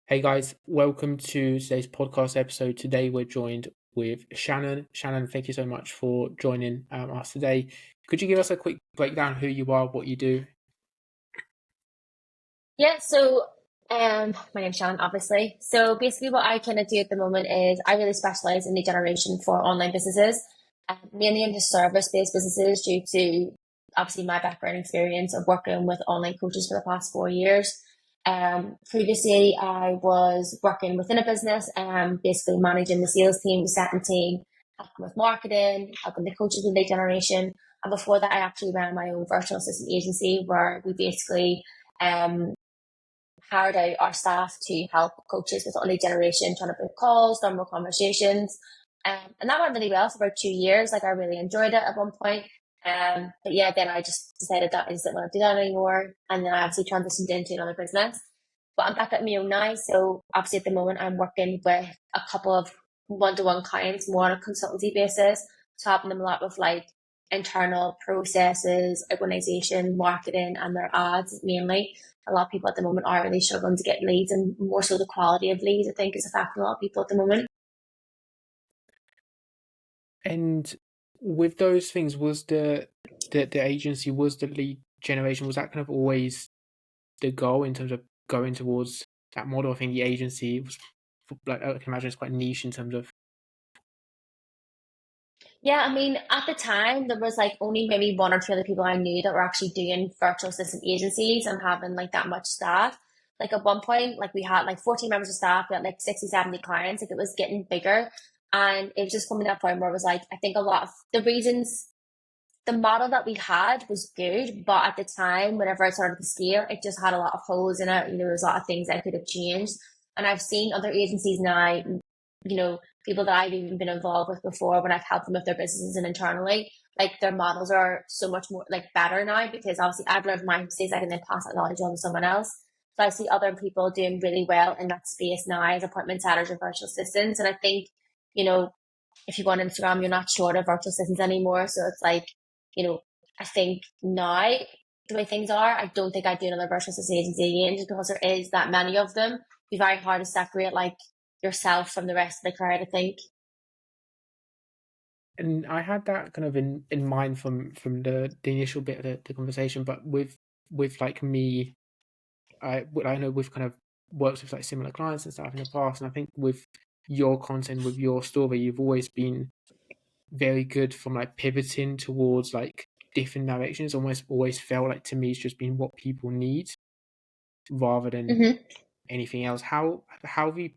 Hey guys, welcome to today's podcast episode. Today we're joined with Shannon. Shannon, thank you so much for joining us today. Could you give us a quick breakdown who you are, what you do? My name's Shannon, obviously. So basically what I kind of do at the moment is I really specialize in lead generation for online businesses, mainly into service-based businesses due to obviously my background experience of working with online coaches for the past 4 years. Previously I was working within a business and basically managing the sales team, the setting team, helping with marketing, helping the coaches with lead generation. And before that, I actually ran my own virtual assistant agency where we basically um, hired out our staff to help coaches with lead generation, trying to book calls, normal conversations. And that went really well for about 2 years. Like I really enjoyed it at one point. But yeah, then I just decided that I just didn't want to do that anymore. And then I obviously transitioned into another business. But I'm back at my own now. So obviously at the moment I'm working with a couple of one-to-one clients more on a consultancy basis. So helping them a lot with like internal processes, organization, marketing, and their ads mainly. A lot of people at the moment are really struggling to get leads, and more so the quality of leads, I think, is affecting a lot of people at the moment. And with those things, was the agency, was the lead generation, was that kind of always the goal in terms of going towards that model? I think the agency was like, I can imagine it's quite niche in terms of Yeah, I mean, at the time, there was like only maybe one or two other people I knew that were actually doing virtual assistant agencies and having like that much staff. Like at one point, like we had like 14 members of staff, we had like 60, 70 clients, like it was getting bigger. And it was just coming to that point where it was like, I think a lot of the reasons the model that we had was good, but at the time, whenever I started to scale, it just had a lot of holes in it. There was a lot of things I could have changed. And I've seen other agencies now, people that I've even been involved with before when I've helped them with their businesses and internally, like their models are so much more like better now because obviously I've learned my mistakes, I can then pass that knowledge on to someone else. So I see other people doing really well in that space now as appointment setters or virtual assistants. And I think, you know, if you go on Instagram, you're not short of virtual assistants anymore. So it's like, I think now the way things are, I don't think I'd do another virtual assistant agency again just because there is that many of them. It'd be very hard to separate like yourself from the rest of the crowd, I think. and I had that kind of in mind from the initial bit of the conversation, but with like me, I know we've kind of worked with like similar clients and stuff in the past, and I think with your content, with your story, you've always been very good from like pivoting towards like different directions. Almost always felt like to me it's just been what people need rather than hmm anything else. How do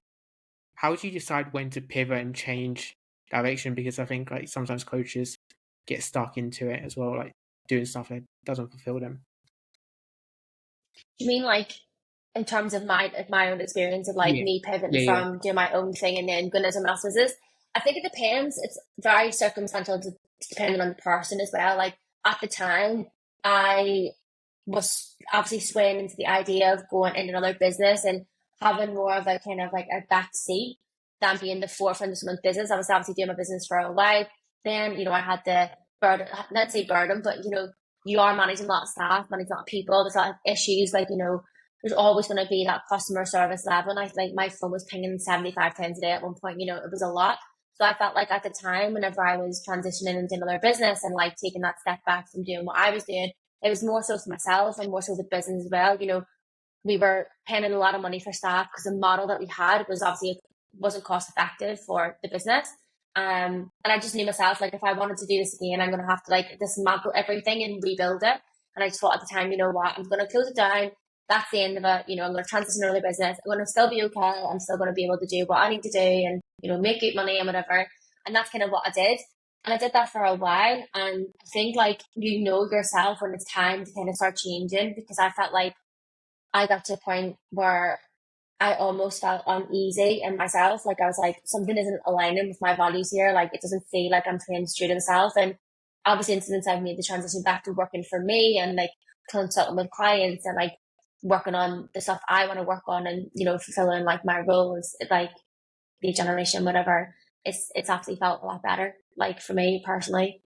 you decide when to pivot and change direction? Because I think like sometimes coaches get stuck into it as well, like doing stuff that doesn't fulfill them. You mean like in terms of my own experience of like Yeah, me pivoting yeah, yeah. from doing my own thing and then going into someone else's business? I think it depends. It's very circumstantial depending on the person as well. Like at the time, I was obviously swaying into the idea of going in another business and having more of a kind of like a back seat than being the forefront of someone's business. I was obviously doing my business for a while. Then, I had the burden, not say burden, but you are managing a lot of staff, managing a lot of people. There's a lot of issues, like, there's always going to be that customer service level. And I like my phone was pinging 75 times a day at one point, it was a lot. So I felt like at the time, whenever I was transitioning into another business and like taking that step back from doing what I was doing, it was more so for myself and more so the business as well. We were paying a lot of money for staff because the model that we had was obviously wasn't cost effective for the business. And I just knew myself, like, if I wanted to do this again, I'm going to have to like dismantle everything and rebuild it. And I just thought at the time, you know what, I'm going to close it down. That's the end of it. I'm going to transition to another business. I'm going to still be okay. I'm still going to be able to do what I need to do and, make good money and whatever. And that's kind of what I did. And I did that for a while. And I think like, yourself when it's time to kind of start changing because I felt like I got to a point where I almost felt uneasy in myself. Like I was like, something isn't aligning with my values here. Like it doesn't feel like I'm true to myself. And obviously, since I've made the transition back to working for me and like consulting with clients and like working on the stuff I want to work on and fulfilling like my roles, like the generation, whatever, it's actually felt a lot better. Like for me personally,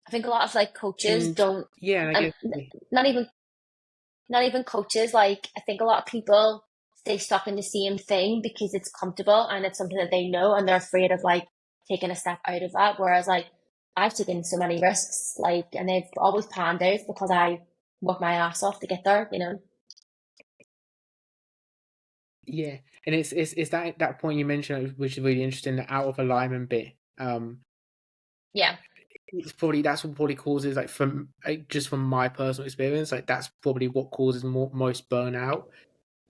I think a lot of like coaches And don't, yeah, and I and guess not even not even coaches. Like, I think a lot of people stay stuck in the same thing because it's comfortable and it's something that they know and they're afraid of like taking a step out of that. Whereas like I've taken so many risks, like, and they've always panned out because I worked my ass off to get there, you know? Yeah, and it's that point you mentioned, which is really interesting, the out of alignment bit. Yeah. It's probably that's what probably causes, like, from like, just from my personal experience, like that's probably what causes most burnout,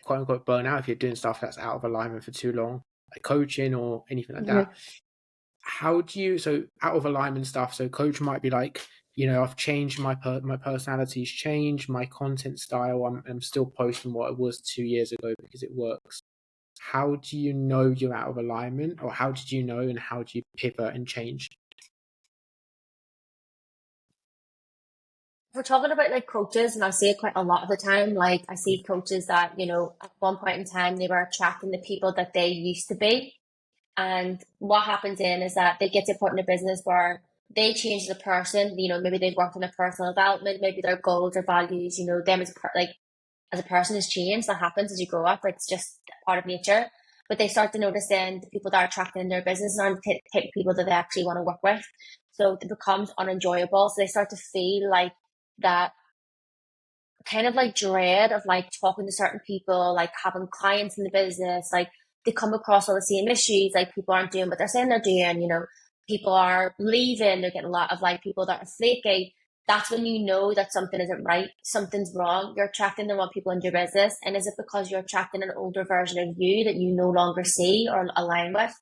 quote unquote burnout, if you're doing stuff that's out of alignment for too long, like coaching or anything like that. Hmm. How do you, so out of alignment stuff? So coach might be like, I've changed my personality's changed, my content style. I'm still posting what I was 2 years ago because it works. How do you know you're out of alignment, or how did you know, and how do you pivot and change? We're talking about like coaches, and I see it quite a lot of the time. Like, I see coaches that, at one point in time, they were attracting the people that they used to be. And what happens then is that they get to a point in their business where they change as a person. Maybe they've worked on their personal development, maybe their goals or values, them as a person has changed. That happens as you grow up. Like, it's just part of nature. But they start to notice then the people that are attracted in their business aren't the type of people that they actually want to work with. So it becomes unenjoyable. So they start to feel like that kind of like dread of like talking to certain people, like having clients in the business, like they come across all the same issues, like people aren't doing what they're saying they're doing, people are leaving, they're getting a lot of like people that are flaky. That's when you know that something isn't right, something's wrong. You're attracting the wrong people into your business. And is it because you're attracting an older version of you that you no longer see or align with?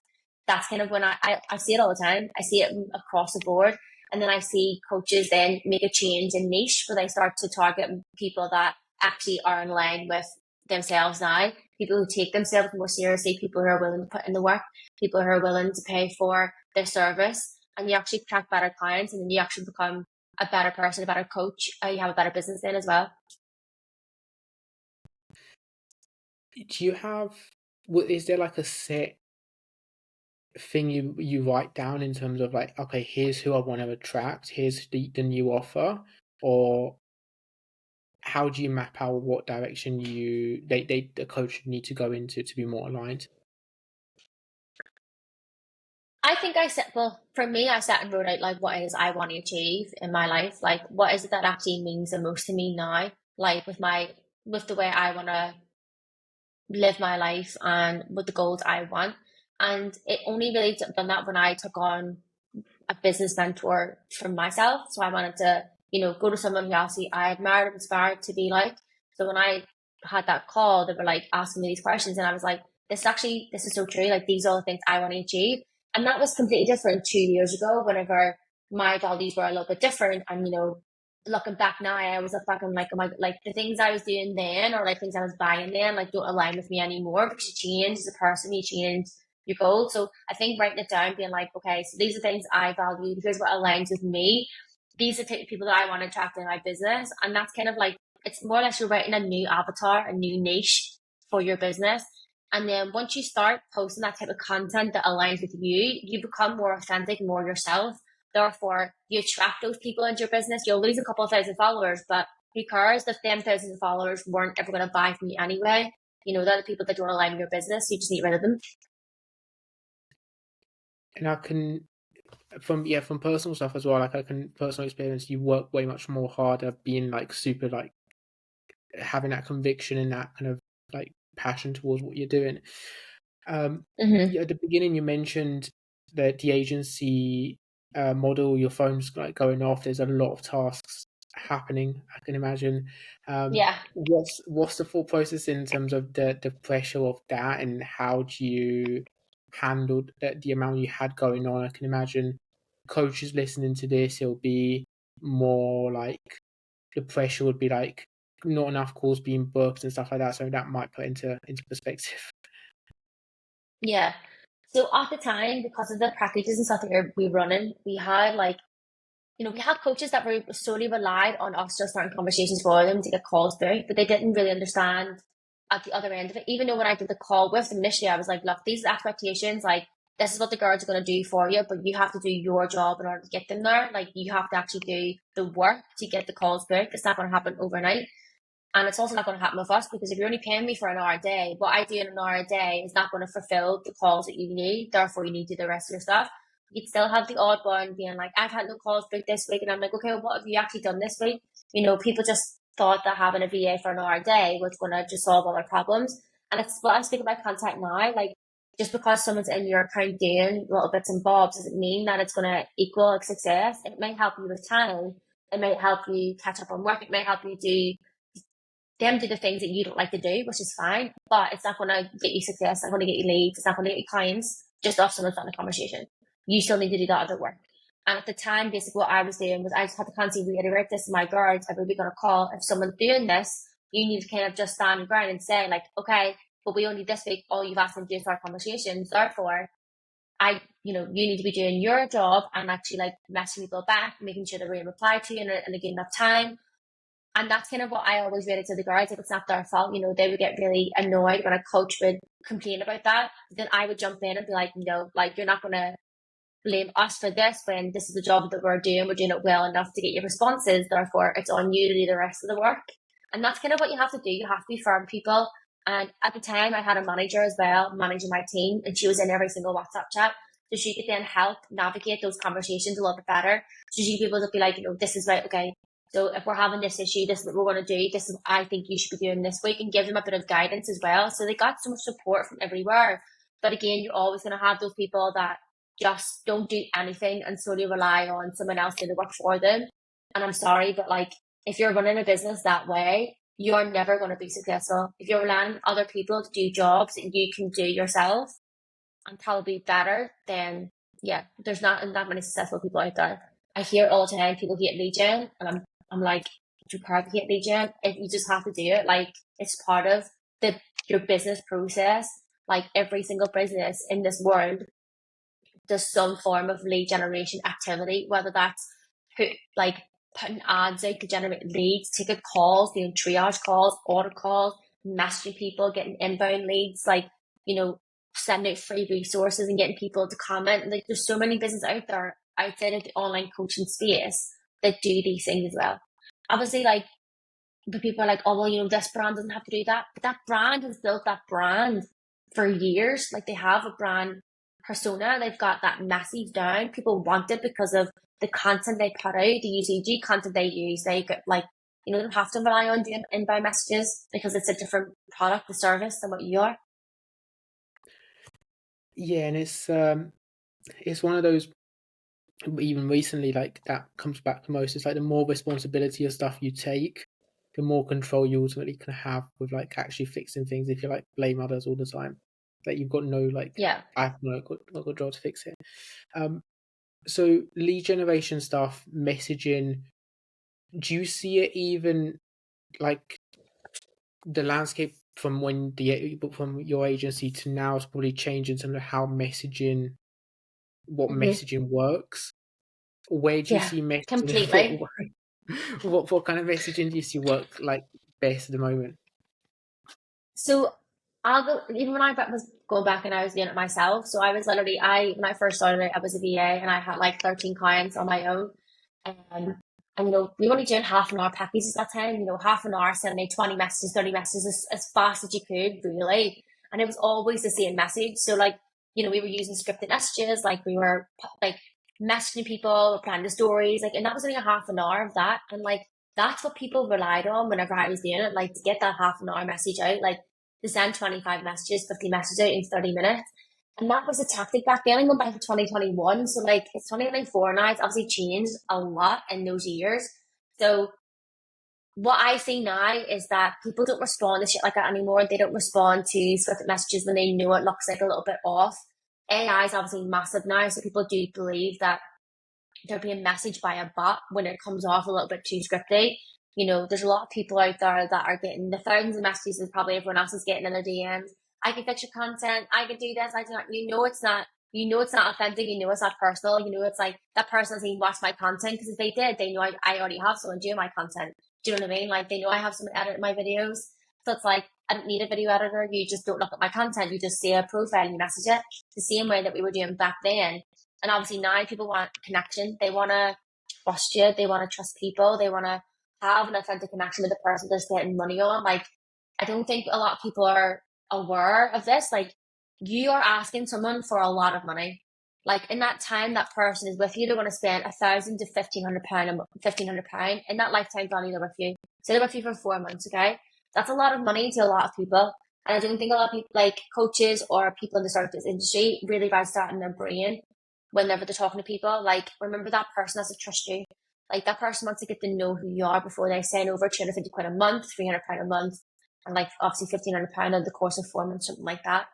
That's kind of when I see it all the time. I see it across the board. And then I see coaches then make a change in niche where they start to target people that actually are in line with themselves now, people who take themselves more seriously, people who are willing to put in the work, people who are willing to pay for their service. And you actually attract better clients, and then you actually become a better person, a better coach. You have a better business then as well. Do you have, is there like a set thing you write down in terms of like, okay, here's who I want to attract, here's the new offer, or how do you map out what direction the coach need to go into to be more aligned? I think well, for me, I sat and wrote out like what it is I want to achieve in my life. Like, what is it that actually means the most to me now? Like, with the way I want to live my life and with the goals I want. And it only really done that when I took on a business mentor for myself. So I wanted to, go to someone who obviously I admired and inspired to be like. So when I had that call, they were like asking me these questions, and I was like, this is so true. Like, these are all the things I want to achieve. And that was completely different 2 years ago, whenever my values were a little bit different. And, looking back now, I always look back and I'm like, oh my, like the things I was doing then, or like things I was buying then, like don't align with me anymore, because you change as a person, you change your goals. So I think writing it down, being like, okay, so these are things I value. Here's what aligns with me. These are the type of people that I want to attract in my business. And that's kind of like, it's more or less you're writing a new avatar, a new niche for your business. And then once you start posting that type of content that aligns with you, you become more authentic, more yourself. Therefore, you attract those people into your business. You'll lose a couple of thousand followers, but who cares if them thousands of followers weren't ever going to buy from you anyway? They're the people that don't align with your business. You just need rid of them. And I can, from personal stuff as well, like I can personal experience, you work way much more harder being like super like having that conviction and that kind of like passion towards what you're doing. Mm-hmm. Yeah, at the beginning you mentioned that the agency model, your phone's like going off. There's a lot of tasks happening, I can imagine. Yeah. What's the thought process in terms of the pressure of that, and how do you handle the amount you had going on? I can imagine coaches listening to this, it'll be more like the pressure would be like not enough calls being booked and stuff like that. So that might put into perspective. Yeah. So at the time, because of the packages and stuff that we running, we had like, we had coaches that were solely relied on us just starting conversations for them to get calls booked, but they didn't really understand at the other end of it. Even though when I did the call with them initially, I was like, look, these are the expectations. Like, this is what the girls are going to do for you, but you have to do your job in order to get them there. Like, you have to actually do the work to get the calls booked. It's not going to happen overnight. And it's also not going to happen with us, because if you're only paying me for an hour a day, what I do in an hour a day is not going to fulfill the calls that you need. Therefore, you need to do the rest of your stuff. You'd still have the odd one being like, I've had no calls booked this week. And I'm like, okay, well, what have you actually done this week? People just thought that having a VA for an hour a day was going to just solve all their problems. And it's what I speak about content now. Like, just because someone's in your account doing little bits and bobs doesn't mean that it's going to equal like success. It may help you with time. It may help you catch up on work. It may help you do the things that you don't like to do, which is fine, but it's not going to get you success. It's not going to get you leads. It's not going to get you clients just off someone's on a conversation. You still need to do that other work. And at the time, basically what I was doing was I just had to constantly reiterate this to my guards every week on a call. If someone's doing this, you need to kind of just stand your ground and say like, okay, but we only this week, all you've asked them to do is start conversations. Therefore, you need to be doing your job and actually like messaging people back, making sure they're being replied to in a good enough time. And that's kind of what I always rated to the guards. If it's not their fault, they would get really annoyed when a coach would complain about that. Then I would jump in and be like, no, like, you're not going to blame us for this when this is the job that we're doing. We're doing it well enough to get your responses. Therefore, it's on you to do the rest of the work. And that's kind of what you have to do. You have to be firm people. And at the time, I had a manager as well, managing my team, and she was in every single WhatsApp chat. So she could then help navigate those conversations a little bit better. So she'd be able to be like, this is right, okay. So if we're having this issue, this is what we're going to do. This is what I think you should be doing this week, and give them a bit of guidance as well. So they got so much support from everywhere. But again, you're always going to have those people that just don't do anything and solely rely on someone else doing the work for them. And I'm sorry, but like, if you're running a business that way, you're never going to be successful. If you're relying on other people to do jobs that you can do yourself and probably better, then yeah, there's not that many successful people out there. I hear all the time people hate lead gen, and I'm like, you can't hate lead gen. If you just have to do it, like, it's part of your business process. Like, every single business in this world does some form of lead generation activity, whether that's putting ads out to generate leads, taking calls, doing triage calls, order calls, messaging people, getting inbound leads, sending out free resources and getting people to comment. Like, there's so many businesses out there outside of the online coaching space that do these things as well. Obviously, the people are like, oh, well, this brand doesn't have to do that. But that brand has built that brand for years. Like, they have a brand persona. They've got that message down. People want it because of the content they put out, the UCG content they use. They get they don't have to rely on doing inbound messages because it's a different product, the service than what you are. Yeah, and it's one of those, even recently, like, that comes back to most. It's like the more responsibility of stuff you take, the more control you ultimately can have with like actually fixing things. If you like blame others all the time, like, you've got no I've not got a job to fix it. So lead generation stuff, messaging, do you see it even like the landscape from your agency to now is probably changing in terms of how messaging works? Where do you see messaging? Completely. What kind of messaging do you see work like best at the moment? So even when I was going back and I was doing it myself. So I was literally, when I first started, I was a VA and I had like 13 clients on my own. And we were only doing half an hour packages at that time, half an hour, sending me 20 messages, 30 messages as fast as you could, really. And it was always the same message. So we were using scripted messages, we were messaging people, planning the stories, and that was only a half an hour of that. And that's what people relied on whenever I was doing it, to get that half an hour message out, to send 25 messages, 50 messages out in 30 minutes. And that was a tactic back then. I'm going back to 2021. So it's 2024 now. It's obviously changed a lot in those years. So what I see now is that people don't respond to shit like that anymore. They don't respond to scripted messages when they know it looks like a little bit off. AI is obviously massive now. So people do believe that they're being messaged by a bot when it comes off a little bit too scripted. There's a lot of people out there that are getting the thousands of messages that probably everyone else is getting in their DMs. I can fix your content. I can do this. I do not. It's not. It's not authentic. It's not personal. It's like that person doesn't even watch my content, because if they did, they know I already have someone doing my content. Do you know what I mean? They know I have someone editing my videos. So it's like, I don't need a video editor. You just don't look at my content. You just see a profile and you message it. The same way that we were doing back then. And obviously now people want connection. They want to trust you. They want to trust people. They want to have an authentic connection with the person they're spending money on. Like, I don't think a lot of people are aware of this. Like, you are asking someone for a lot of money. Like, in that time that person is with you, they're going to spend £1,000 to £1,500, £1,500 in that lifetime value they're with you. So they're with you for 4 months, okay? That's a lot of money to a lot of people. And I don't think a lot of people, like coaches or people in the service industry, really write that in their brain whenever they're talking to people. Like, remember that person has to trust you. Like, that person wants to get to know who you are before they sign over £250 a month, £300 a month, and like obviously £1,500 over the course of 4 months, something like that.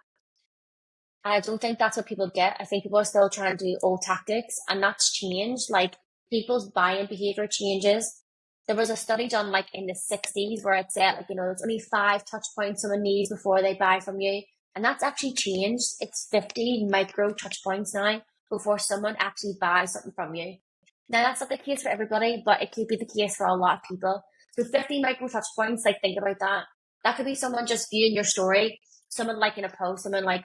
And I don't think that's what people get. I think people are still trying to do old tactics, and that's changed. Like, people's buying behavior changes. There was a study done like in the 60s where it said, like, it's only 5 touch points someone needs before they buy from you. And that's actually changed. It's 50 micro touch points now before someone actually buys something from you. Now, that's not the case for everybody, but it could be the case for a lot of people. So 50 micro touch points, like, think about that. That could be someone just viewing your story, someone liking a post, someone like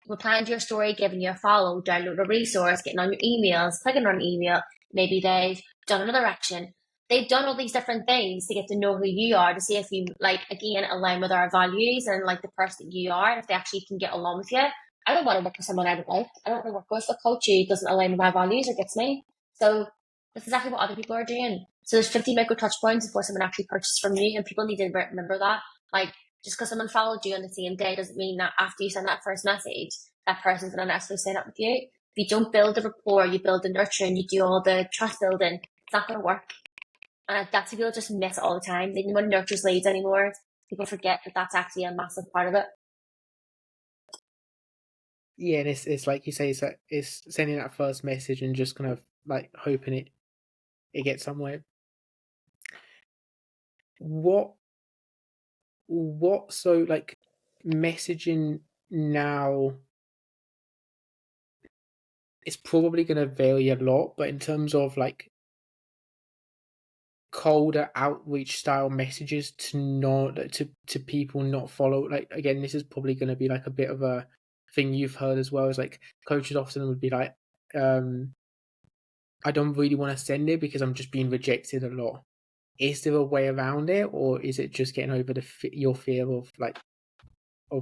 replying to your story, giving you a follow, download a resource, getting on your emails, clicking on an email. Maybe they've done another action. They've done all these different things to get to know who you are, to see if you, like, again, align with our values and like the person that you are, and if they actually can get along with you. I don't want to work with someone I don't like. I don't want to work with a coach who doesn't align with my values or gets me. So that's exactly what other people are doing. So there's 50 micro touch points before someone actually purchases from you, and people need to remember that. Like, just because someone followed you on the same day doesn't mean that after you send that first message, that person's going to necessarily sign up with you. If you don't build the rapport, you build the nurturing, you do all the trust building, it's not going to work. And that's people just miss it all the time. They don't want to nurture leads anymore. People forget that that's actually a massive part of it. Yeah, and it's like you say, it's sending that first message and just kind of like hoping it gets somewhere. What so like messaging now, it's probably going to vary a lot, but in terms of like colder outreach style messages to people not follow, like, again, this is probably going to be like a bit of a thing you've heard as well, is like coaches often would be like, I don't really want to send it because I'm just being rejected a lot. Is there a way around it, or is it just getting over your fear of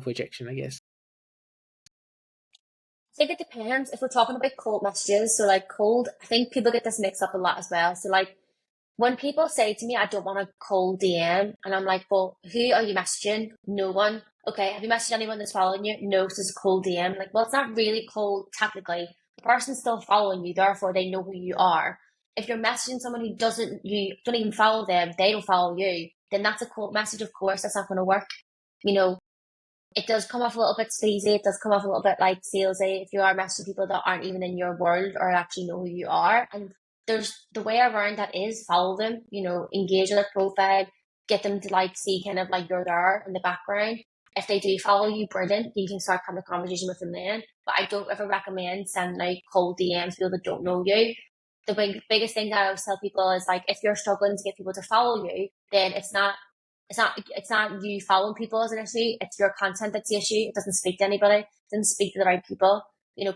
rejection, I guess? I think it depends. If we're talking about cold messages, so like cold, I think people get this mixed up a lot as well. So like, when people say to me, I don't want a cold DM, and I'm like, well, who are you messaging? No one. Okay, have you messaged anyone that's following you? No, so it's a cold DM. Like, well, it's not really cold technically. The person's still following you, therefore they know who you are. If you're messaging someone who doesn't, you don't even follow them, they don't follow you, then that's a cold message. Of course, that's not going to work. You know, it does come off a little bit sleazy. It does come off a little bit like salesy if you are messaging people that aren't even in your world or actually know who you are. And there's the way around that is follow them, engage with their profile, get them to like see kind of like you're there in the background. If they do follow you, brilliant. You can start having a conversation with them then. But I don't ever recommend sending out cold DMs to people that don't know you. The biggest thing that I always tell people is like, if you're struggling to get people to follow you, then it's not you following people as an issue. It's your content that's the issue. It doesn't speak to anybody. It doesn't speak to the right people.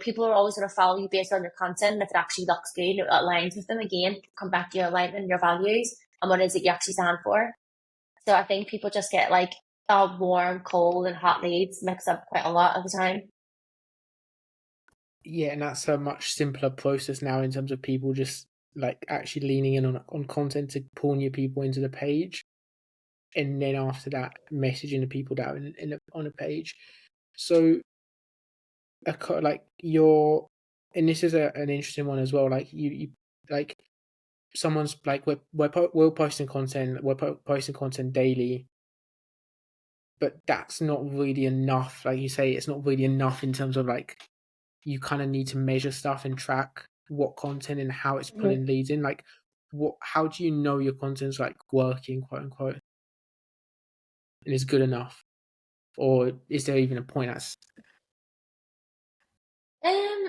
People are always going to follow you based on your content. And if it actually looks good, it aligns with them. Again, come back to your alignment, your values, and what is it you actually stand for. So I think people just get like warm, cold, and hot leads mixed up quite a lot of the time. Yeah, and that's a much simpler process now in terms of people just like actually leaning in on content to pull new people into the page, and then after that, messaging the people that are on a page. So, like and this is an interesting one as well. Like you like someone's like we're posting content, posting content daily, but that's not really enough. Like you say, it's not really enough in terms of like, you kind of need to measure stuff and track what content and how it's Mm-hmm. pulling leads in. Like, how do you know your content's like working, quote unquote, and is good enough, or is there even a point?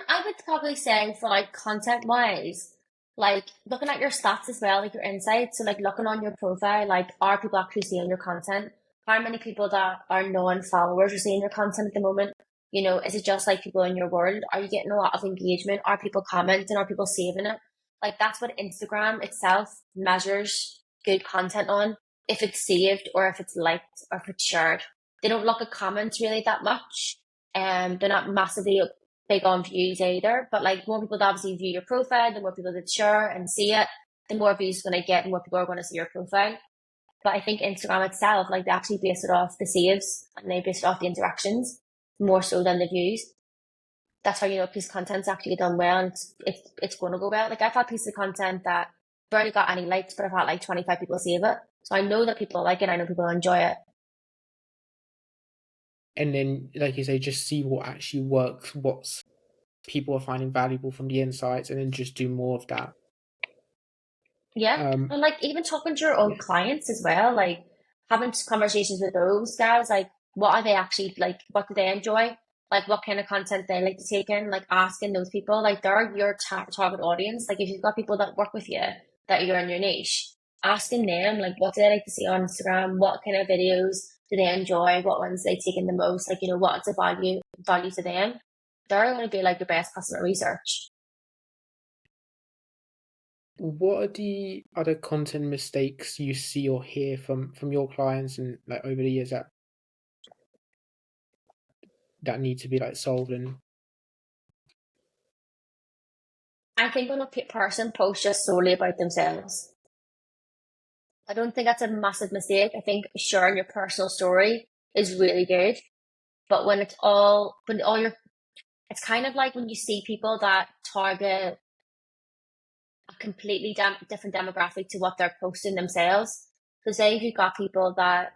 I would probably say for like content wise, like looking at your stats as well, like your insights. So like looking on your profile, like are people actually seeing your content? How many people that are non-followers are seeing your content at the moment? Is it just like people in your world? Are you getting a lot of engagement? Are people commenting? Are people saving it? Like, that's what Instagram itself measures good content on if it's saved or if it's liked or if it's shared. They don't look at comments really that much. And they're not massively big on views either. But like more people that obviously view your profile, the more people that share and see it, the more views you're gonna get, the more people are gonna see your profile. But I think Instagram itself, like they actually base it off the saves and they base it off the interactions more so than the views. That's how you know a piece of content's actually done well and it's going to go well. Like I've had pieces of content that barely got any likes, but I've had like 25 people save it. So I know that people like it. I know people enjoy it. And then, like you say, just see what actually works, what's people are finding valuable from the insights, and then just do more of that. Yeah. And like even talking to your own Yeah. clients as well, like having conversations with those guys, like what are they actually like, what do they enjoy? Like what kind of content they like to take in, like asking those people, like they're your target audience. Like if you've got people that work with you that you're in your niche, asking them like what do they like to see on Instagram, what kind of videos do they enjoy, what ones they take in the most, like you know, what's the value to them. They're going to be like your best customer research. What are the other content mistakes you see or hear from your clients and like over the years that need to be like solved? And I think when a person posts just solely about themselves, I don't think that's a massive mistake. I think sharing your personal story is really good. But when all your, it's kind of like when you see people that target a completely different demographic to what they're posting themselves. So say if you've got people that,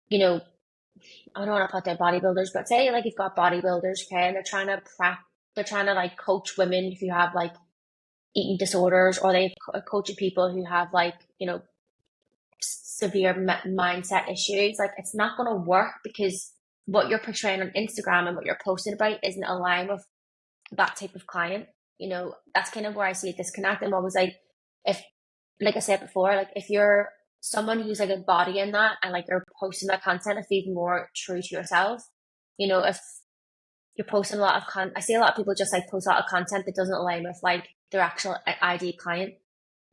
you know, I don't want to put down bodybuilders, but say like you've got bodybuilders, okay, and they're trying to like coach women who have like eating disorders, or they coaching people who have like, you know, severe mindset issues. Like it's not going to work because what you're portraying on Instagram and what you're posting about isn't aligned with that type of client. You know, that's kind of where I see a disconnect. I'm always like, if, like I said before, like if you're someone who's like embodying that and like you're posting that content, if you're more true to yourself, you know, if you're posting a lot of I see a lot of people just like post a lot of content that doesn't align with like their actual ID client.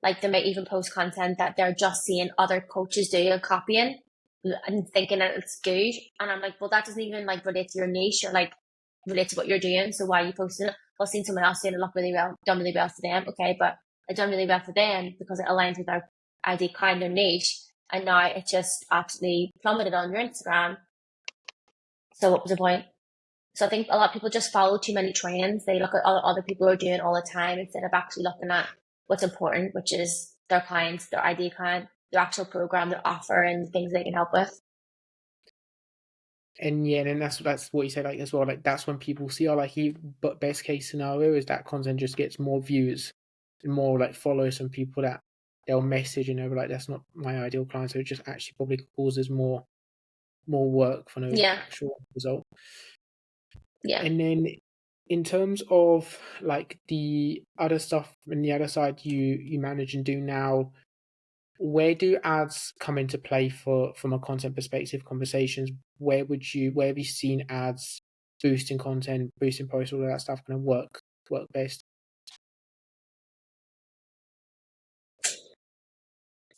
Like they might even post content that they're just seeing other coaches do and copying and thinking that it's good. And I'm like, well, that doesn't even like relate to your niche or like relate to what you're doing. So why are you posting it? Well, seeing someone else doing it look really well, done really well for them. Okay, but it done really well for them because it aligns with their ID kind of niche. And now it just absolutely plummeted on your Instagram. So what was the point? So I think a lot of people just follow too many trends. They look at all other people are doing all the time instead of actually looking at what's important, which is their clients, their ID client, their actual program, their offer, and things they can help with. and yeah, and that's what you say like as well. Like that's when people see, oh, like but best case scenario is that content just gets more views and more like follows some people that they'll message and they're like, that's not my ideal client. So it just actually probably causes more work for no Yeah, actual result. yeah. And then in terms of like the other stuff and the other side you manage and do now, where do ads come into play for from a content perspective? Conversations, where have you seen ads boosting content, boosting posts, all of that stuff kind of work based?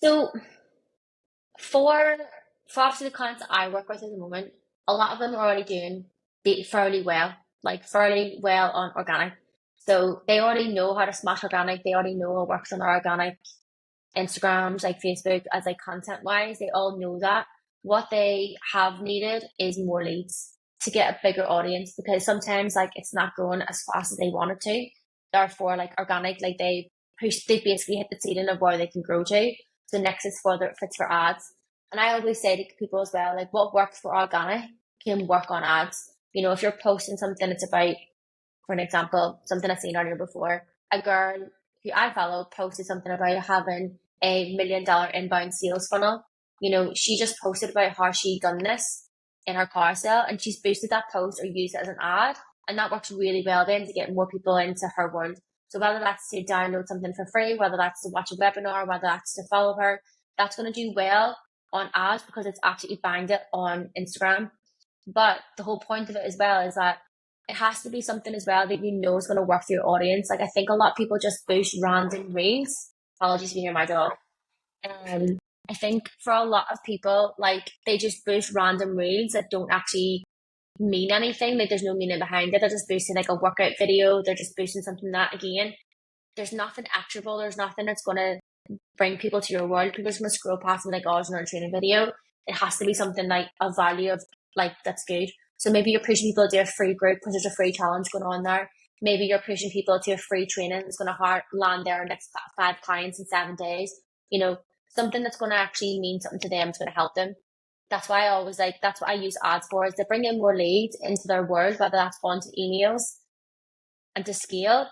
So for for obviously the clients that I work with at the moment, a lot of them are already doing fairly well, like fairly well on organic. So they already know how to smash organic. They already know what works on their organic Instagrams, like Facebook, as like content wise, they all know that. What they have needed is more leads to get a bigger audience because sometimes like it's not growing as fast as they want it to. Therefore, like organic, like they basically hit the ceiling of where they can grow to. So next is further fits for ads. And I always say to people as well, like what works for organic can work on ads. You know, if you're posting something it's about, for an example, something I've seen earlier before, a girl who I follow posted something about having $1 million inbound sales funnel. You know, she just posted about how she done this in her car sale and she's boosted that post or used it as an ad. And that works really well then to get more people into her world. So whether that's to download something for free, whether that's to watch a webinar, whether that's to follow her, that's going to do well on ads because it's absolutely banged it on Instagram. But the whole point of it as well is that it has to be something as well that you know is going to work for your audience. Like I think a lot of people just boost random reels. Apologies if you hear my dog. I think for a lot of people, like they just boost random reels that don't actually mean anything. Like there's no meaning behind it. They're just boosting like a workout video. They're just boosting something that again, there's nothing actionable. There's nothing that's gonna bring people to your world. People just gonna scroll past and be like, oh, it's another training video. It has to be something like a value of like that's good. So maybe you're pushing people to a free group because there's a free challenge going on there. Maybe you're pushing people to a free training that's going to land their next 5 clients in 7 days. You know, something that's going to actually mean something to them. It's going to help them. That's why I always like. That's what I use ads for. Is to bring in more leads into their world, whether that's onto emails and to scale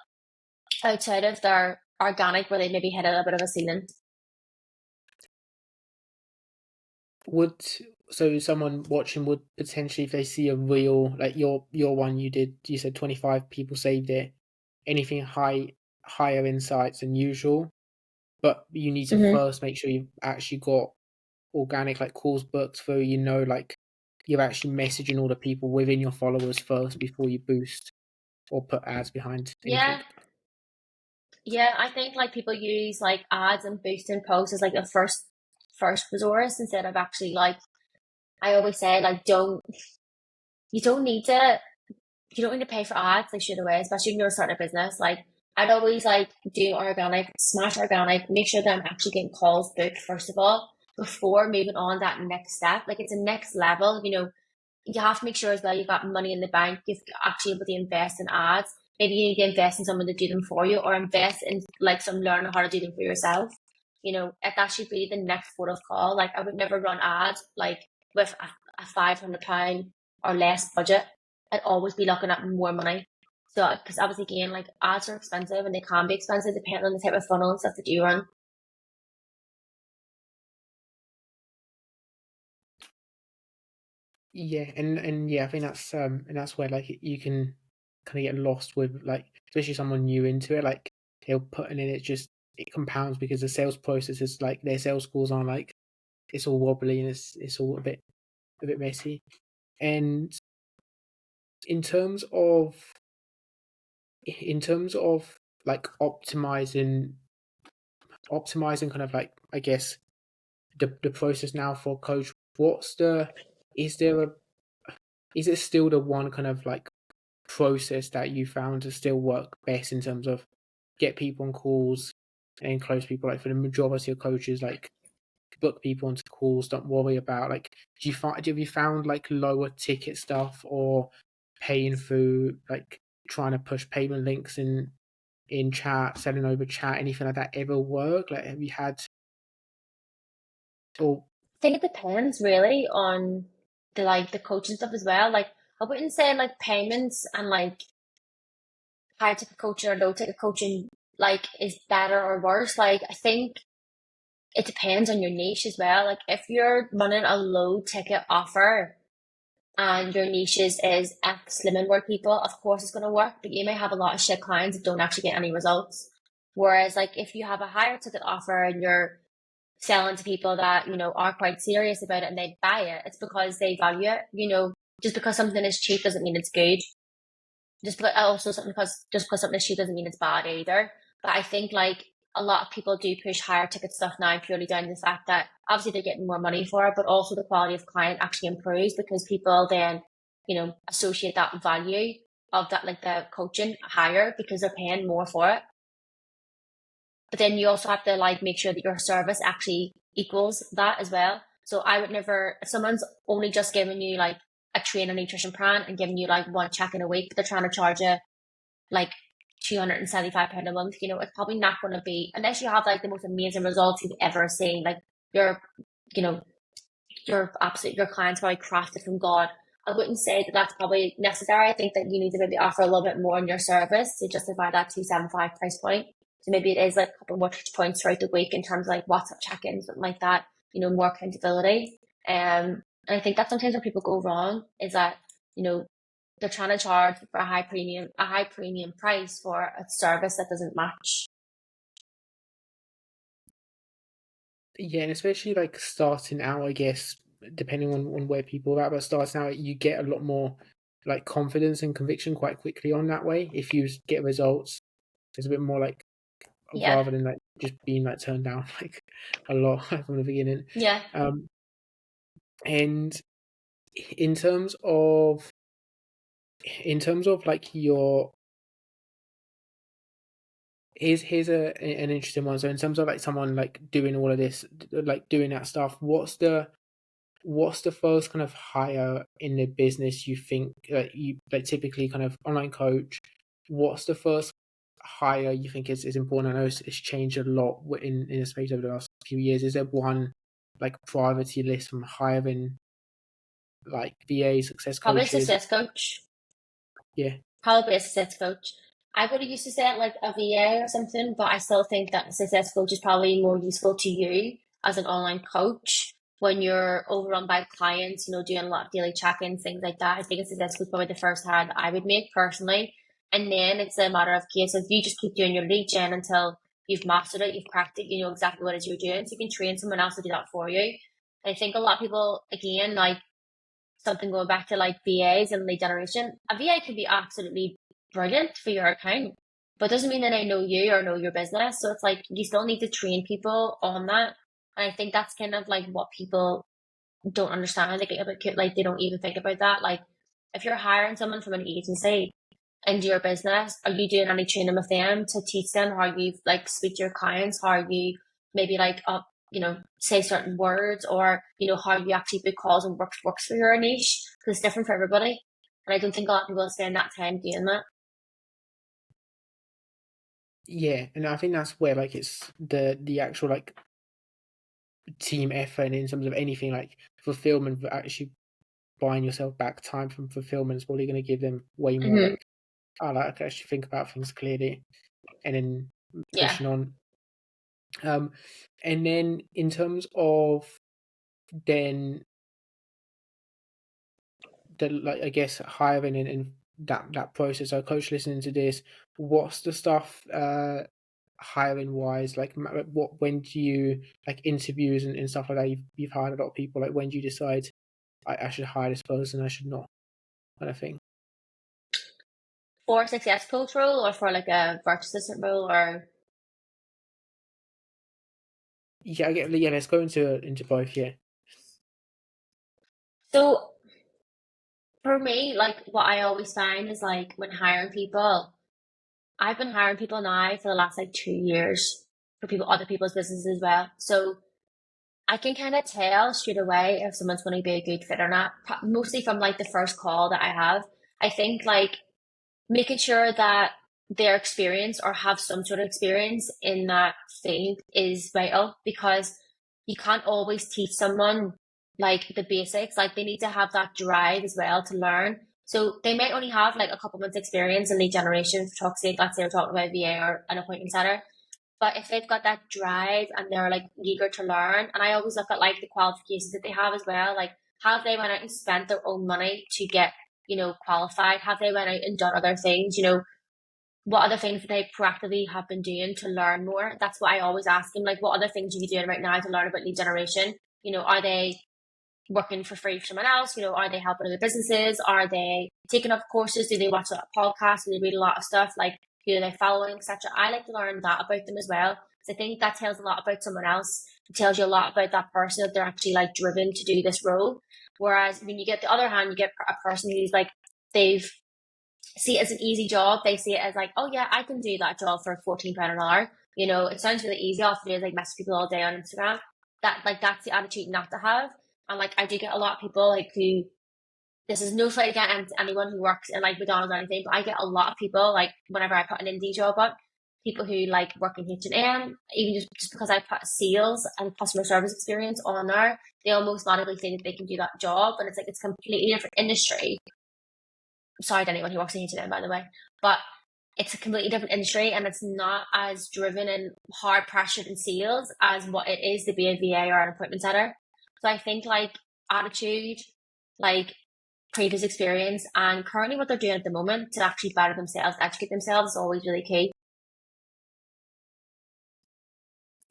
outside of their organic, where they maybe hit a little bit of a ceiling. Would so someone watching would potentially, if they see a reel like your one you did, you said 25 people saved it, anything higher insights than usual, but you need to Mm-hmm. first make sure you've actually got organic like calls booked through, like you're actually messaging all the people within your followers first before you boost or put ads behind anything. Yeah, yeah. I think like people use like ads and boosting posts as like a first resource instead of actually like I always say like you don't need to you don't need to pay for ads like straight away, especially when you're starting a business. Like I'd always like do organic, smash organic, make sure that I'm actually getting calls booked first of all before moving on that next step. Like it's a next level, you have to make sure as well you've got money in the bank, you've actually able to invest in ads. Maybe you need to invest in someone to do them for you or invest in like some learning how to do them for yourself. That should be the next port of call. Like I would never run ads like with a £500 or less budget. I'd always be looking at more money. So, because obviously, again, like ads are expensive and they can be expensive depending on the type of funnel and stuff that you run. Yeah, and yeah, I think that's where like you can kind of get lost with like, especially someone new into it, like they'll put in it, just it compounds because the sales process is like their sales calls are like it's all wobbly and it's all a bit messy. And in terms of like optimizing kind of like, I guess, the process now for a coach, what's the is there a is it still the one kind of like process that you found to still work best in terms of get people on calls and close people, like for the majority of coaches, like book people onto calls, don't worry about like, have you found like lower ticket stuff or paying through like trying to push payment links in chat, selling over chat, anything like that ever work? Like have you had or I think it depends really on the coaching stuff as well. Like I wouldn't say like payments and like high ticket coaching or low ticket coaching like is better or worse. Like I think it depends on your niche as well. Like if you're running a low ticket offer and your niche is slimming work people, of course it's gonna work, but you may have a lot of shit clients that don't actually get any results. Whereas like if you have a higher ticket offer and you're selling to people that, are quite serious about it and they buy it, it's because they value it. Just because something is cheap doesn't mean it's good. Just because something is cheap doesn't mean it's bad either. But I think like a lot of people do push higher ticket stuff now purely down to the fact that obviously they're getting more money for it, but also the quality of client actually improves because people then, associate that value of that like the coaching higher because they're paying more for it. But then you also have to like make sure that your service actually equals that as well. So I would never, if someone's only just giving you like a trainer nutrition plan and giving you like one check in a week, but they're trying to charge you like £275 a month, it's probably not going to be, unless you have like the most amazing results you've ever seen, like your, you know, your client's probably crafted from God. I wouldn't say that that's probably necessary. I think that you need to maybe offer a little bit more in your service to justify that 275 price point. So maybe it is like a couple more touch points throughout the week in terms of like WhatsApp check-ins, something like that, more accountability. And I think that's sometimes where people go wrong is that, they're trying to charge for a high premium price for a service that doesn't match. yeah, and especially like starting out, I guess, depending on where people are at, but starting out, you get a lot more like confidence and conviction quite quickly on that way. If you get results, there's a bit more like Yeah. rather than like just being like turned down like a lot from the beginning. Yeah. Um, and in terms of like your here's an interesting one. So in terms of like someone like doing all of this, like doing that stuff, what's the first kind of hire in the business you think you like typically kind of online coach? What's the first hire you think is important? I know it's changed a lot in the space over the last few years. Is there one like priority list from hiring like VA success Probably a coaches? success coach. Yeah, Probably a success coach. I would have used to say it like a VA or something, but I still think that a success coach is probably more useful to you as an online coach when you're overrun by clients, doing a lot of daily check-ins, things like that. I think a success coach is probably the first hire that I would make personally. And then it's a matter of case of you just keep doing your lead gen until you've mastered it, you've cracked it, you know exactly what it is you're doing. So you can train someone else to do that for you. I think a lot of people, again, like something going back to like VAs and lead generation, a VA could be absolutely brilliant for your account, but doesn't mean that I know you or know your business. So it's like you still need to train people on that. And I think that's kind of like what people don't understand. Like they don't even think about that. Like if you're hiring someone from an agency into your business, are you doing any training with them to teach them how you like speak to your clients, how you maybe like say certain words, or how you actually book calls and works for your niche, because it's different for everybody. And I don't think a lot of people spend that time doing that. yeah, and I think that's where like it's the actual like team effort and in terms of anything like fulfillment, actually buying yourself back time from fulfillment is probably going to give them way more Hmm. like I like to actually think about things clearly and then Yeah. pushing on. Um, and then in terms of then the like I guess hiring and that process. So, coach, listening to this, what's the stuff hiring wise? Like, what when do you like interviews and stuff like that? You've hired a lot of people. Like, when do you decide I should hire this person? I should not, kind of thing. For a success coach role or for like a virtual assistant role or Yeah, I get. Yeah, let's go into both. Yeah. so for me, like what I always find is like when hiring people, I've been hiring people now for the last like 2 years for other people's businesses as well. So I can kind of tell straight away if someone's going to be a good fit or not, mostly from like the first call that I have. I think like making sure that their experience or have some sort of experience in that field is vital, because you can't always teach someone like the basics. Like they need to have that drive as well to learn. So they might only have like a couple months experience in lead generation, for talk's sake, let's say we're talking about VA or an appointment setter. But if they've got that drive and they're like eager to learn, and I always look at like the qualifications that they have as well, like have they went out and spent their own money to get, qualified? Have they went out and done other things? What other things that they proactively have been doing to learn more? That's what I always ask them. Like, what other things are you doing right now to learn about lead generation? Are they working for free for someone else? Are they helping other businesses? Are they taking up courses? Do they watch a lot of podcasts? Do they read a lot of stuff? Like, who are they following, etc.? I like to learn that about them as well, because I think that tells a lot about someone else. It tells you a lot about that person, if they're actually like driven to do this role. Whereas when you get the other hand, you get a person who's like, they've see it as an easy job. They see it as like, oh yeah, I can do that job for £14 an hour. It sounds really easy. Often is like message people all day on Instagram. That's the attitude not to have. And like I do get a lot of people like who, this is no slight against anyone who works in like McDonald's or anything, but I get a lot of people like whenever I put an indie job up, people who like work in H&M, even just because I put sales and customer service experience on there, they almost automatically think that they can do that job, and it's like it's a completely different industry. Sorry to anyone who works in H&M, by the way, but it's a completely different industry, and it's not as driven and hard pressured in sales as what it is to be a VA or an appointment setter. So I think like attitude, like previous experience, and currently what they're doing at the moment to actually better themselves, educate themselves, is always really key.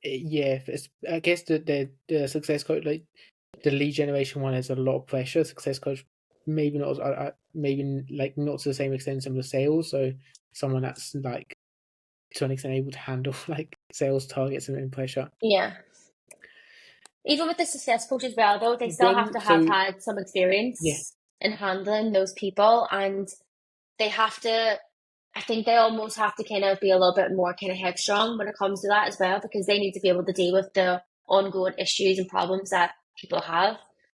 Yeah, I guess the success coach like the lead generation one has a lot of pressure. Success coach maybe not maybe like not to the same extent as some of the sales. So someone that's like to an extent able to handle like sales targets and pressure. Yeah. Even with the success coach as well, though, they still have When to have so had some yeah, experience in handling those people, and they have to. I think they almost have to kind of be a little bit more kind of headstrong when it comes to that as well, because they need to be able to deal with the ongoing issues and problems that people have.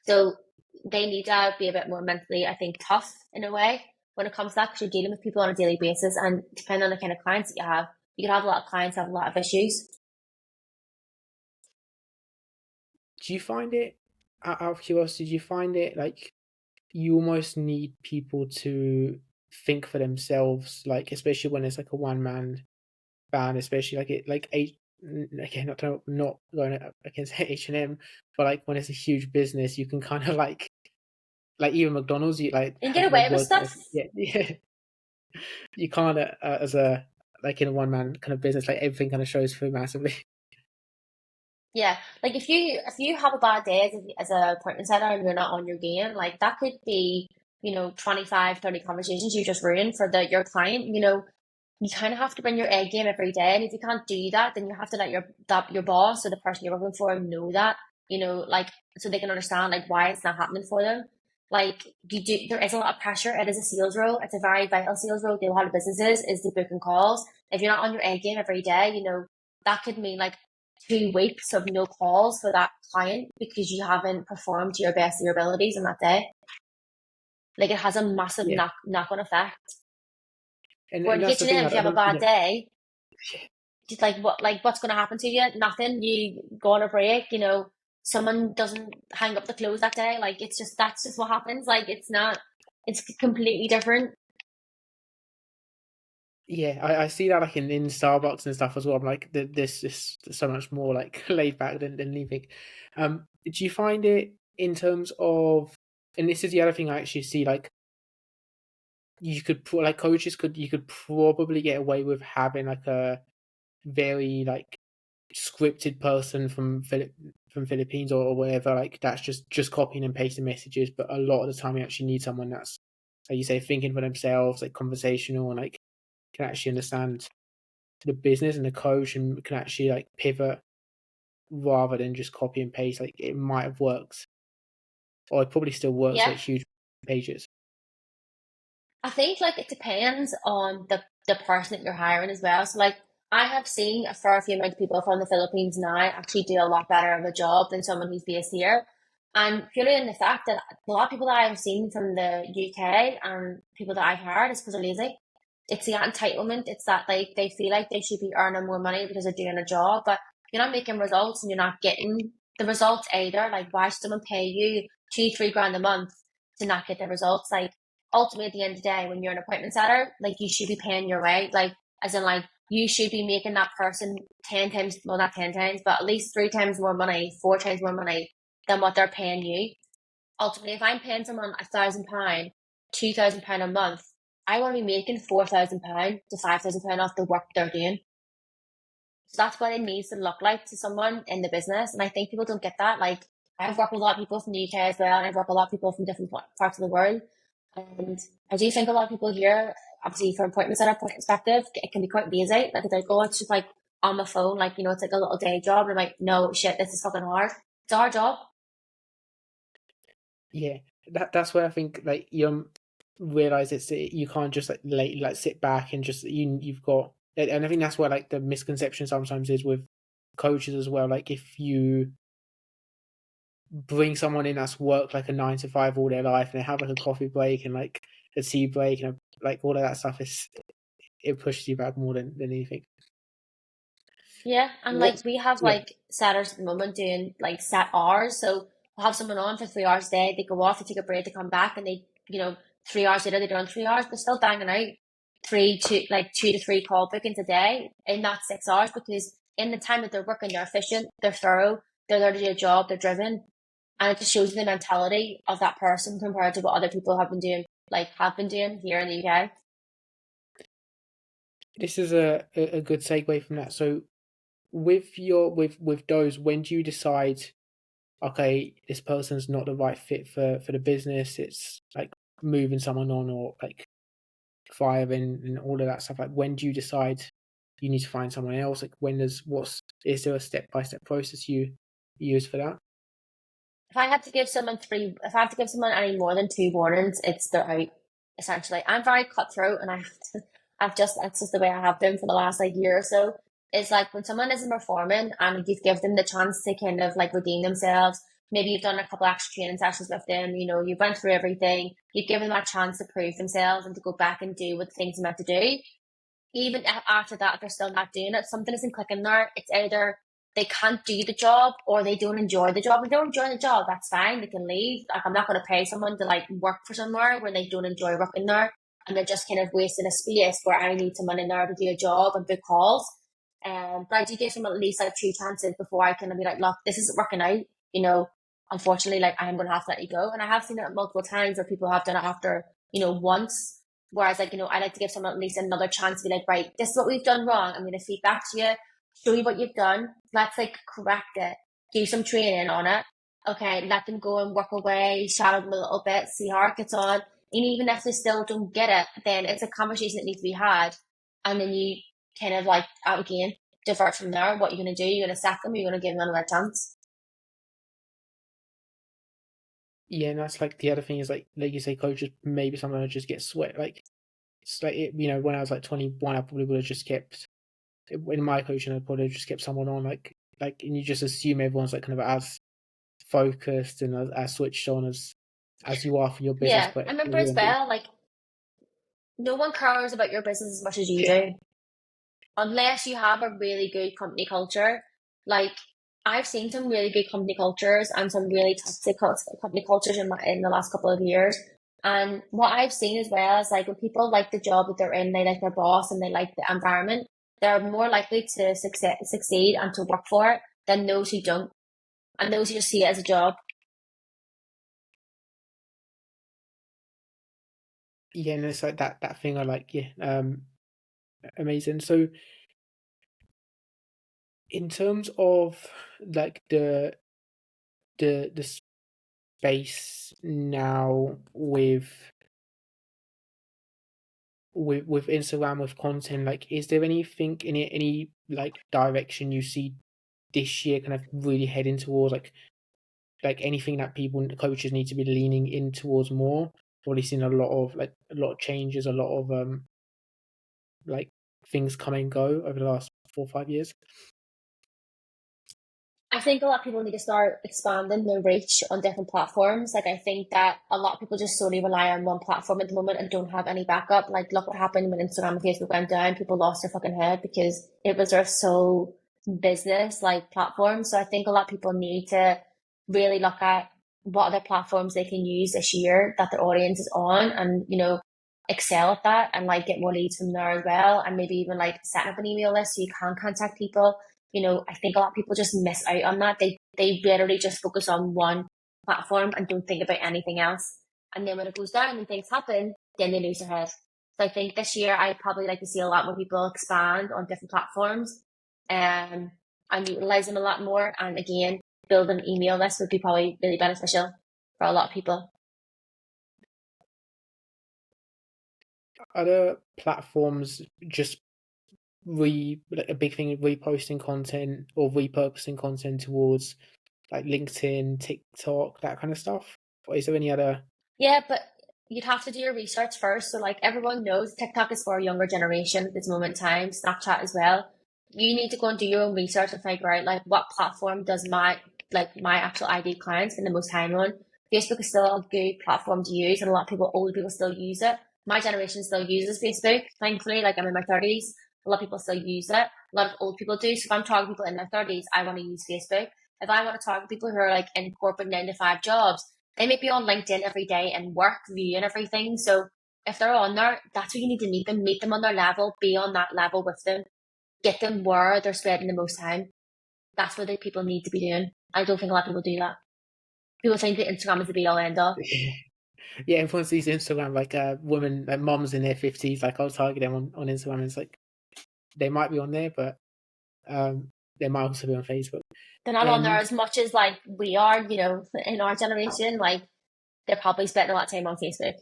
So they need to be a bit more mentally, I think, tough in a way when it comes to that, because you're dealing with people on a daily basis, and depending on the kind of clients that you can have a lot of clients have a lot of issues. do you find it out of curiosity? Do you find it like you almost need people to think for themselves, like especially when it's like a one man band, especially like it like H again not going against H&M, but like when it's a huge business, you can kind of like even McDonald's, you like You can have get like away with work stuff. yeah you can't as a like in a one man kind of business, like everything kind of shows through massively. Yeah, like if you have a bad day as a appointment setter and you're not on your game, like that could be, 25, 30 conversations you just ruined for your client. You kind of have to bring your A game every day, and if you can't do that, then you have to let your boss or the person you're working for know that, like so they can understand like why it's not happening for them. Like there is a lot of pressure. It is a sales role. It's a very vital sales role. A lot of businesses is the booking calls. If you're not on your A game every day, that could mean like 2 weeks of no calls for that client because you haven't performed to your best of your abilities on that day. Like it has a massive Yeah, knock on effect. Where and in that's the thing. H&M, if you I have a don't bad yeah day, just what's going to happen to you? Nothing. You go on a break. Someone doesn't hang up the clothes that day. Like that's just what happens. Like it's not. It's completely different. yeah, I see that like in Starbucks and stuff as well. I'm like this is so much more like laid back than anything. Do you find it in terms of, and this is the other thing I actually see, like you could like coaches could you could probably get away with having like a very like scripted person from Philippines or wherever, like that's just copying and pasting messages. But a lot of the time, you actually need someone that's, like you say, thinking for themselves, like conversational, and like can actually understand the business and the coach, and can actually like pivot rather than just copy and paste. Like it might have worked, or it probably still works, Yeah, like huge pages. I think like it depends on the person that you're hiring as well. So like I have seen a fair few amount of people from the Philippines now actually do a lot better of a job than someone who's based here. And purely in the fact that a lot of people that I've seen from the UK and people that I've hired is because they're lazy. It's the entitlement. It's that like they feel like they should be earning more money because they're doing a job, but you're not making results and you're not getting the results either. Like why should someone pay you 2, 3 grand a month to not get the results? Like ultimately at the end of the day, when you're an appointment setter, like you should be paying your way. Like as in like you should be making that person 10 times, well not 10 times, but at least 3 times more money, 4 times more money than what they're paying you. Ultimately, if I'm paying someone £1,000, £2,000 a month, I want to be making £4,000 to £5,000 off the work they're doing. So that's what it needs to look like to someone in the business. And I think people don't get that. Like I've worked with a lot of people from the UK as well, and I've worked with a lot of people from different parts of the world. And I do think a lot of people here, obviously from appointment setup perspective, it can be quite lazy. Like it's like, oh, it's just like on the phone, like, it's like a little day job. And I'm like, no shit, this is fucking hard. It's our job. Yeah, that's where I think like you realize you can't just like sit back and just you've got, and I think that's where like the misconception sometimes is with coaches as well. Like if you bring someone in that's worked like a 9 to 5 all their life and they have like a coffee break and like a tea break and like all of that stuff, is it pushes you back more than anything. Yeah, and like What? we have Yeah, like setters at the moment doing like set hours. So we'll have someone on for 3 hours a day, they go off, they take a break, they come back and they, 3 hours later they're on 3 hours, they're still banging out 2 to 3 call bookings a day in that 6 hours because in the time that they're working, they're efficient, they're thorough, they're there to do a job, they're driven. And it just shows you the mentality of that person compared to what other people have been doing here in the UK. this is a good segue from that. So with your with those, when do you decide, okay, this person's not the right fit for the business? It's like moving someone on or like firing and all of that stuff. Like when do you decide? you need to find someone else? Like is there a step-by-step process you use for that? If I had to give someone if I have to give someone any more than two warnings, it's they're out. Essentially, I'm very cutthroat, and that's just the way I have been for the last like year or so. It's like when someone isn't performing and you've given them the chance to kind of like redeem themselves. Maybe you've done a couple extra training sessions with them. You know, you've went through everything. You've given them a chance to prove themselves and to go back and do what things they're meant to do. Even after that, if they're still not doing it, something isn't clicking there. It's either they can't do the job or they don't enjoy the job. If they don't enjoy the job, that's fine. They can leave. Like I'm not going to pay someone to like work for somewhere where they don't enjoy working there, and they're just kind of wasting a space where I need someone in there to do a job and book calls. But I do give them at least like two chances before I can be like, look, this isn't working out. You know, unfortunately, like I'm going to have to let you go. And I have seen it multiple times where people have done it after, once. Whereas, like, I like to give someone at least another chance to be like, right, this is what we've done wrong. I'm going to feed back to you, show you what you've done. Let's like correct it, do some training on it. Okay, let them go and work away, shadow them a little bit, see how it gets on. And even if they still don't get it, then it's a conversation that needs to be had. And then you kind of like, out again, divert from there. What you're going to do, you're going to sack them, you're going to give them another chance. Yeah, and that's like the other thing is like you say, coaches maybe sometimes just get sweat. Like it's like when I was like 21, I probably would have just kept in my coaching. I probably just kept someone on and you just assume everyone's like kind of as focused and as switched on as you are for your business, Yeah, but I it remember as wouldn't be. well, like, no one cares about your business as much as you do. Unless you have a really good company culture. Like I've seen some really good company cultures and some really toxic company cultures in the last couple of years. And what I've seen as well is like when people like the job that they're in, they like their boss and they like the environment, they're more likely to succeed and to work for it than those who don't and those who just see it as a job. Yeah, and it's like that thing I like. Yeah, amazing. So in terms of like the space now with Instagram with content, like is there anything in it, any like direction you see this year kind of really heading towards, like anything that people coaches need to be leaning in towards more? Already seen a lot of changes, a lot of like things come and go over the last 4 or 5 years. I think a lot of people need to start expanding their reach on different platforms. Like I think that a lot of people just solely rely on one platform at the moment and don't have any backup. Like look what happened when Instagram and Facebook went down. People lost their fucking head because it was their sole business like platform. So I think a lot of people need to really look at what other platforms they can use this year that their audience is on and, excel at that and like get more leads from there as well. And maybe even like setting up an email list so you can contact people. I think a lot of people just miss out on that. They literally just focus on one platform and don't think about anything else. And then when it goes down and things happen, then they lose their head. So I think this year I'd probably like to see a lot more people expand on different platforms, and utilize them a lot more. And again, build an email list would be probably really beneficial for a lot of people. Other platforms just like a big thing of reposting content or repurposing content towards like LinkedIn, TikTok, that kind of stuff? Or is there any other? Yeah, but you'd have to do your research first. So, like everyone knows, TikTok is for a younger generation at this moment in time, Snapchat as well. You need to go and do your own research and figure out like what platform does my actual ID clients spend the most time on. Facebook is still a good platform to use, and a lot of people, older people, still use it. My generation still uses Facebook, thankfully. Like I'm in my 30s, a lot of people still use it. A lot of old people do. So if I'm talking to people in their 30s, I want to use Facebook. If I want to talk to people who are like in corporate 9 to 5 jobs, they may be on LinkedIn every day and work, viewing everything. So if they're on there, that's where you need to meet them on their level, be on that level with them, get them where they're spending the most time. That's what the people need to be doing. I don't think a lot of people do that. People think that Instagram is the be all end all. Yeah, everyone sees Instagram like women, like moms in their 50s. Like I'll target them on Instagram. And it's like they might be on there, but um, they might also be on Facebook. They're not on there And as much as like we are, in our generation. Like they're probably spending a lot of time on Facebook.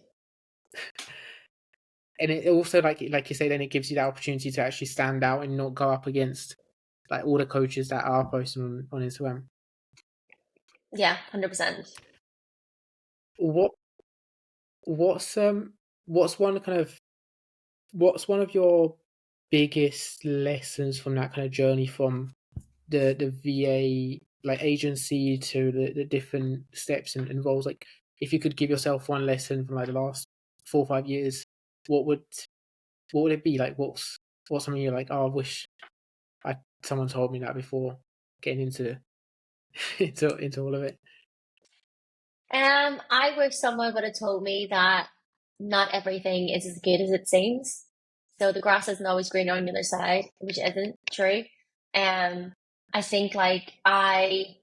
and it also, like you say, then it gives you the opportunity to actually stand out and not go up against like all the coaches that are posting on Instagram. Yeah, 100%. What what's what's one kind of what's one of your biggest lessons from that kind of journey from the VA like agency to the different steps and roles? Like, if you could give yourself one lesson from like the last 4 or 5 years, what would what would it be? Like, what's something you're like, oh, I wish I someone told me that before getting into into all of it. I wish someone would have told me that not everything is as good as it seems. So the grass isn't always greener on the other side, which isn't true. Um, I think like I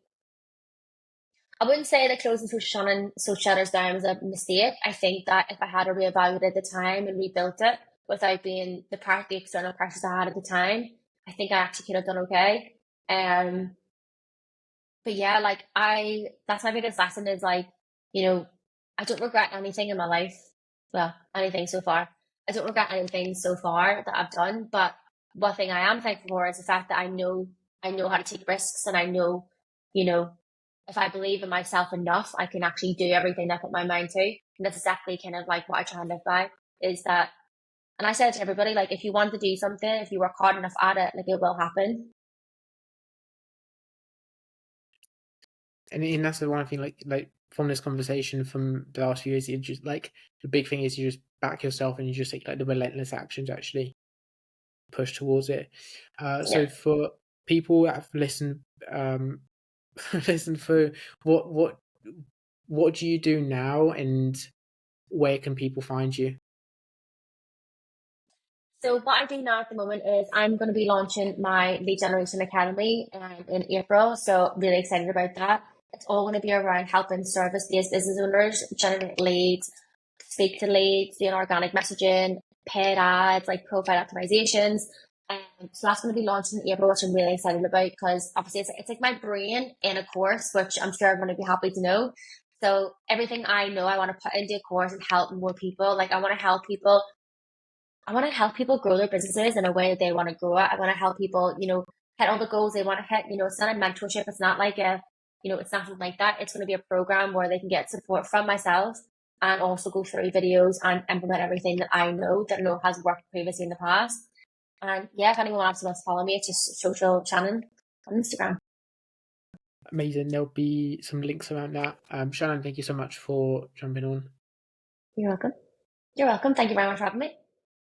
wouldn't say that closing Social Shutters down was a mistake. I think that if I had to reevaluate at the time and rebuilt it without being the external pressures I had at the time, I think I actually could have done okay. Um, but yeah, like that's my biggest lesson is like, you know, I don't regret anything in my life. Well, anything so far. I don't regret anything so far that I've done. But one thing I am thankful for is the fact that I know how to take risks, and I know, you know, if I believe in myself enough, I can actually do everything I put my mind to. And that's exactly kind of like what I try and live by is that, and I said to everybody, like, if you want to do something, if you work hard enough at it, like it will happen. And that's the one thing, like from this conversation from the last few years, you just like the big thing is you just back yourself and you just take like the relentless action to actually push towards it. Yeah. So for people that have listened, listened for what what do you do now, and where can people find you? So what I do now at the moment is I'm going to be launching my Lead Generation Academy in April. So really excited about that. It's all going to be around helping service-based business owners generate leads, speak to leads, doing organic messaging, paid ads, like profile optimizations. So that's going to be launching in April, which I'm really excited about because obviously it's like my brain in a course, which I'm sure everyone would be happy to know. So everything I know, I want to put into a course and help more people. Like I want to help people grow their businesses in a way that they want to grow it. I want to help people, hit all the goals they want to hit. It's not a mentorship. It's not like it's nothing like that. It's going to be a program where they can get support from myself and also go through videos and implement everything that I know has worked previously in the past. And yeah, if anyone else wants to follow me, it's just Social Shannon on Instagram. Amazing. There'll be some links around that. Shannon, thank you so much for jumping on. You're welcome. You're welcome. Thank you very much for having me.